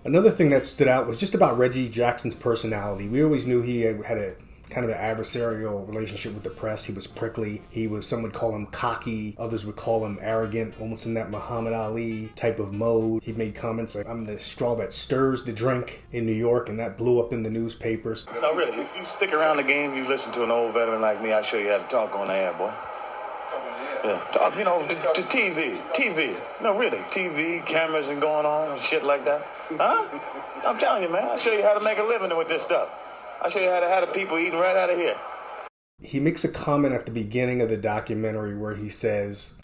Another thing that stood out was just about Reggie Jackson's personality. We always knew he had a kind of an adversarial relationship with the press. He was prickly. Some would call him cocky. Others would call him arrogant, almost in that Muhammad Ali type of mode. He made comments like, "I'm the straw that stirs the drink" in New York, and that blew up in the newspapers. No, really, you stick around the game, you listen to an old veteran like me, I'll show you how to talk on the air, boy. Yeah, talk, to TV. No, really, TV, cameras and going on and shit like that. Huh? I'm telling you, man, I'll show you how to make a living with this stuff. I'll show you how to have the people eating right out of here. He makes a comment at the beginning of the documentary where he says,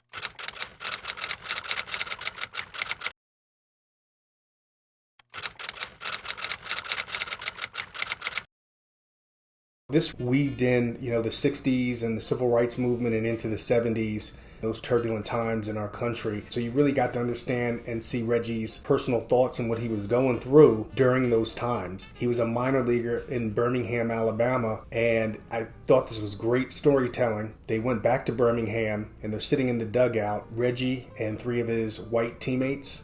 this weaved in, the 60s and the civil rights movement and into the 70s, those turbulent times in our country. So you really got to understand and see Reggie's personal thoughts and what he was going through during those times. He was a minor leaguer in Birmingham, Alabama, and I thought this was great storytelling. They went back to Birmingham and they're sitting in the dugout, Reggie and three of his white teammates.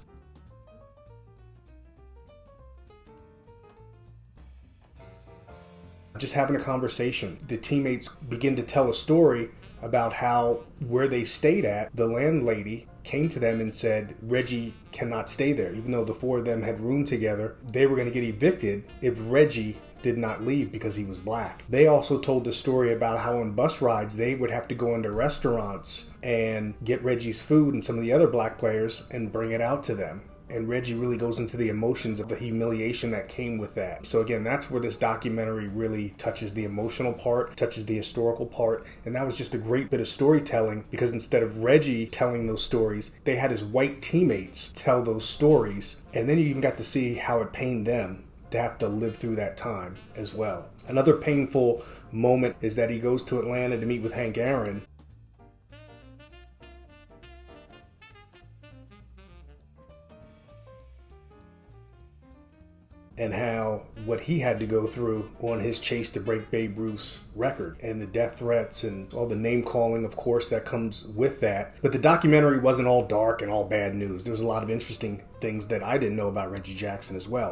Just having a conversation. The teammates begin to tell a story about how where they stayed at, the landlady came to them and said Reggie cannot stay there. Even though the four of them had room together, they were going to get evicted if Reggie did not leave because he was black. They also told the story about how on bus rides they would have to go into restaurants and get Reggie's food and some of the other black players and bring it out to them. And Reggie really goes into the emotions of the humiliation that came with that. So again, that's where this documentary really touches the emotional part, touches the historical part. And that was just a great bit of storytelling, because instead of Reggie telling those stories, they had his white teammates tell those stories. And then you even got to see how it pained them to have to live through that time as well. Another painful moment is that he goes to Atlanta to meet with Hank Aaron. And how what he had to go through on his chase to break Babe Ruth's record, and the death threats and all the name calling, of course, that comes with that. But the documentary wasn't all dark and all bad news. There was a lot of interesting things that I didn't know about Reggie Jackson as well.